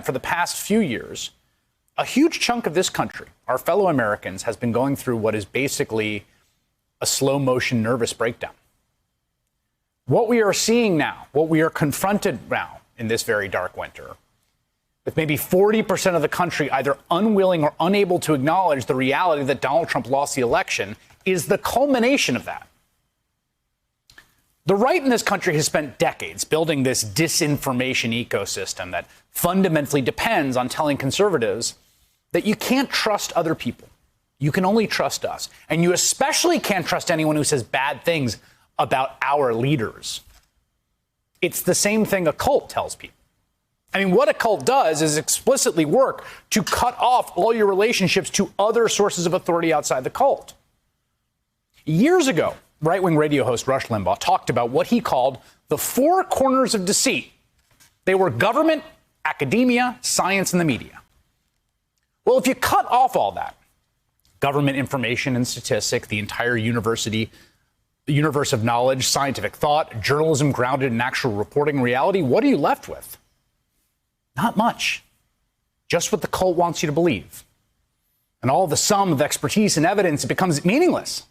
for the past few years, a huge chunk of this country, our fellow Americans, has been going through what is basically a slow motion nervous breakdown. What we are seeing now, what we are confronted now in this very dark winter, with maybe 40% of the country either unwilling or unable to acknowledge the reality that Donald Trump lost the election, is the culmination of that. The right in this country has spent decades building this disinformation ecosystem that fundamentally depends on telling conservatives that you can't trust other people. You can only trust us. And you especially can't trust anyone who says bad things about our leaders. It's the same thing a cult tells people. I mean, what a cult does is explicitly work to cut off all your relationships to other sources of authority outside the cult. Years ago, right-wing radio host Rush Limbaugh talked about what he called the four corners of deceit. They were government, academia, science, and the media. Well, if you cut off all that, government information and statistics, the entire universe of knowledge, scientific thought, journalism grounded in actual reporting reality, what are you left with? Not much. Just what the cult wants you to believe. And all the sum of expertise and evidence, it becomes meaningless.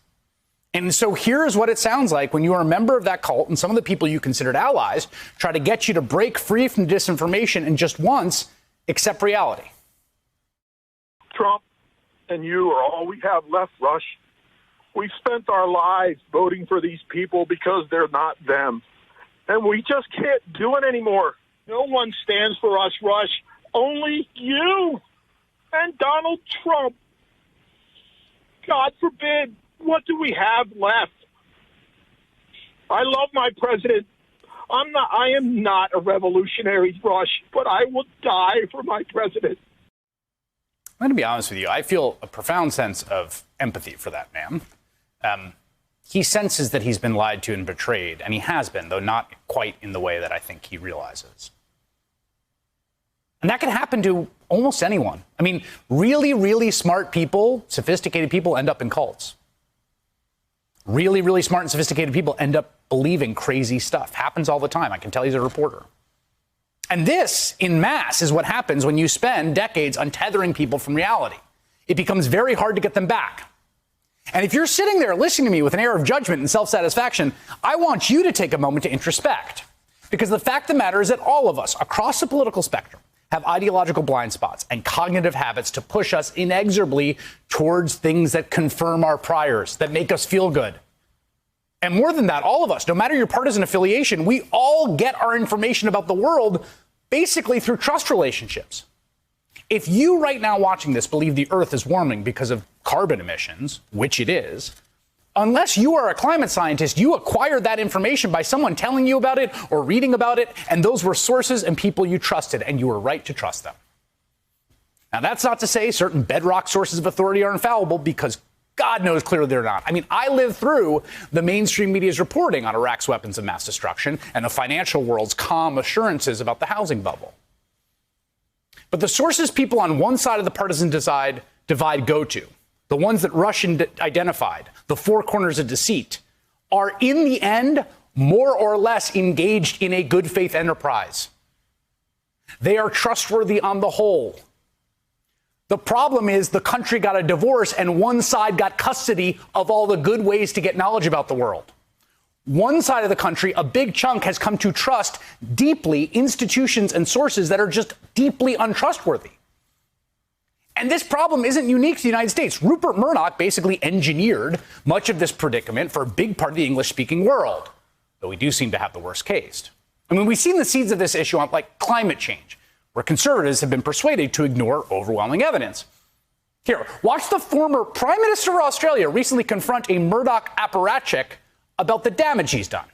And so here's what it sounds like when you are a member of that cult and some of the people you considered allies try to get you to break free from disinformation and just once accept reality. Trump and you are all we have left, Rush. We've spent our lives voting for these people because they're not them. And we just can't do it anymore. No one stands for us, Rush. Only you and Donald Trump. God forbid. What do we have left? I love my president. I am not a revolutionary, Rush, but I will die for my president. I'm going to be honest with you. I feel a profound sense of empathy for that man. He senses that he's been lied to and betrayed, and he has been, though not quite in the way that I think he realizes. And that can happen to almost anyone. I mean, really, really smart people, sophisticated people end up in cults. Really, really smart and sophisticated people end up believing crazy stuff. Happens all the time. I can tell you as a reporter. And this, in mass, is what happens when you spend decades untethering people from reality. It becomes very hard to get them back. And if you're sitting there listening to me with an air of judgment and self-satisfaction, I want you to take a moment to introspect. Because the fact of the matter is that all of us across the political spectrum have ideological blind spots and cognitive habits to push us inexorably towards things that confirm our priors, that make us feel good. And more than that, all of us, no matter your partisan affiliation, we all get our information about the world basically through trust relationships. If you right now watching this believe the Earth is warming because of carbon emissions, which it is, unless you are a climate scientist, you acquired that information by someone telling you about it or reading about it, and those were sources and people you trusted, and you were right to trust them. Now, that's not to say certain bedrock sources of authority are infallible, because God knows clearly they're not. I mean, I lived through the mainstream media's reporting on Iraq's weapons of mass destruction and the financial world's calm assurances about the housing bubble. But the sources people on one side of the partisan divide go to, the ones that Rush identified, the four corners of deceit, are in the end more or less engaged in a good faith enterprise. They are trustworthy on the whole. The problem is the country got a divorce and one side got custody of all the good ways to get knowledge about the world. One side of the country, a big chunk, has come to trust deeply institutions and sources that are just deeply untrustworthy. And this problem isn't unique to the United States. Rupert Murdoch basically engineered much of this predicament for a big part of the English-speaking world, though we do seem to have the worst case. I mean, we've seen the seeds of this issue on, like, climate change, where conservatives have been persuaded to ignore overwhelming evidence. Here, watch the former Prime Minister of Australia recently confront a Murdoch apparatchik about the damage he's done.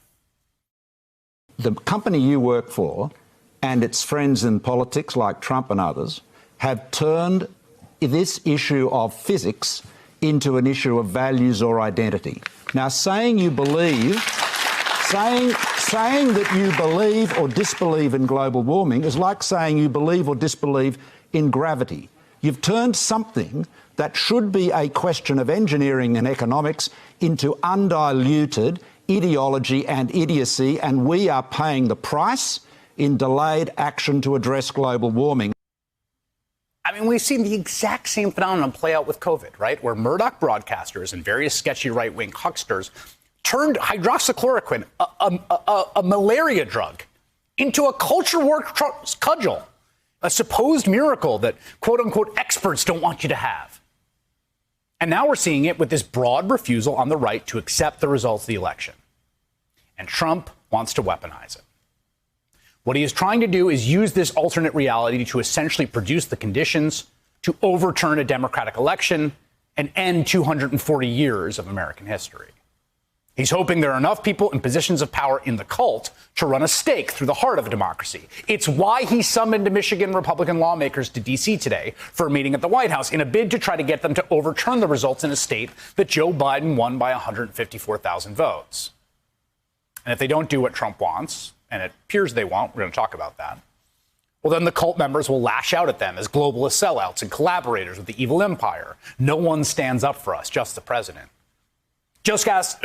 The company you work for and its friends in politics like Trump and others have turned this issue of physics into an issue of values or identity. Now, saying that you believe or disbelieve in global warming is like saying you believe or disbelieve in gravity. You've turned something that should be a question of engineering and economics into undiluted ideology and idiocy, and we are paying the price in delayed action to address global warming. I mean, we've seen the exact same phenomenon play out with COVID, right? Where Murdoch broadcasters and various sketchy right-wing hucksters turned hydroxychloroquine, a malaria drug, into a culture war cudgel, a supposed miracle that, quote-unquote, experts don't want you to have. And now we're seeing it with this broad refusal on the right to accept the results of the election. And Trump wants to weaponize it. What he is trying to do is use this alternate reality to essentially produce the conditions to overturn a democratic election and end 240 years of American history. He's hoping there are enough people in positions of power in the cult to run a stake through the heart of a democracy. It's why he summoned Michigan Republican lawmakers to D.C. today for a meeting at the White House in a bid to try to get them to overturn the results in a state that Joe Biden won by 154,000 votes. And if they don't do what Trump wants, and it appears they won't, we're going to talk about that, well, then the cult members will lash out at them as globalist sellouts and collaborators with the evil empire. No one stands up for us, just the president. Just asked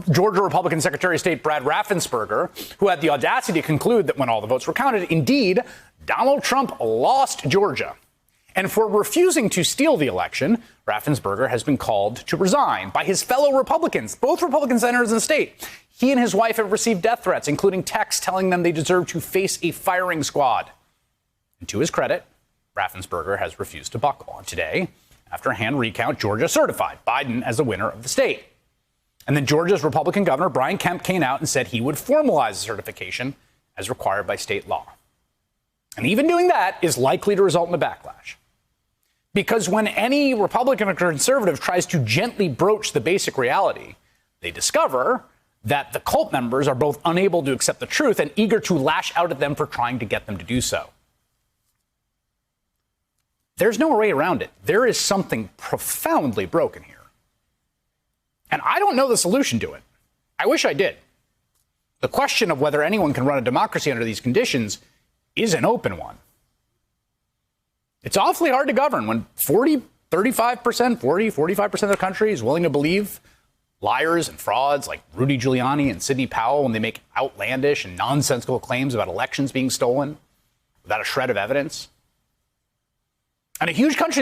Georgia Republican Secretary of State Brad Raffensperger, who had the audacity to conclude that when all the votes were counted, indeed, Donald Trump lost Georgia. And for refusing to steal the election, Raffensperger has been called to resign by his fellow Republicans, both Republican senators in the state. He and his wife have received death threats, including texts telling them they deserve to face a firing squad. And to his credit, Raffensperger has refused to buckle. And today, after a hand recount, Georgia certified Biden as the winner of the state. And then Georgia's Republican governor, Brian Kemp, came out and said he would formalize the certification as required by state law. And even doing that is likely to result in a backlash. Because when any Republican or conservative tries to gently broach the basic reality, they discover that the cult members are both unable to accept the truth and eager to lash out at them for trying to get them to do so. There's no way around it. There is something profoundly broken here. And I don't know the solution to it. I wish I did. The question of whether anyone can run a democracy under these conditions is an open one. It's awfully hard to govern when 45% of the country is willing to believe liars and frauds like Rudy Giuliani and Sidney Powell when they make outlandish and nonsensical claims about elections being stolen without a shred of evidence. And a huge chunk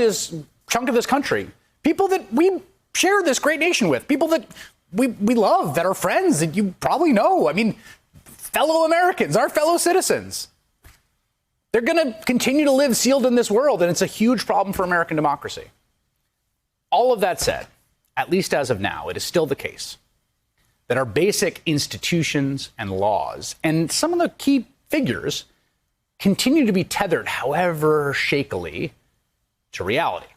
of this country, people that we share this great nation with, people that we love, that are friends, that you probably know. I mean, fellow Americans, our fellow citizens. They're going to continue to live sealed in this world, and it's a huge problem for American democracy. All of that said, at least as of now, it is still the case that our basic institutions and laws and some of the key figures continue to be tethered, however shakily, to reality.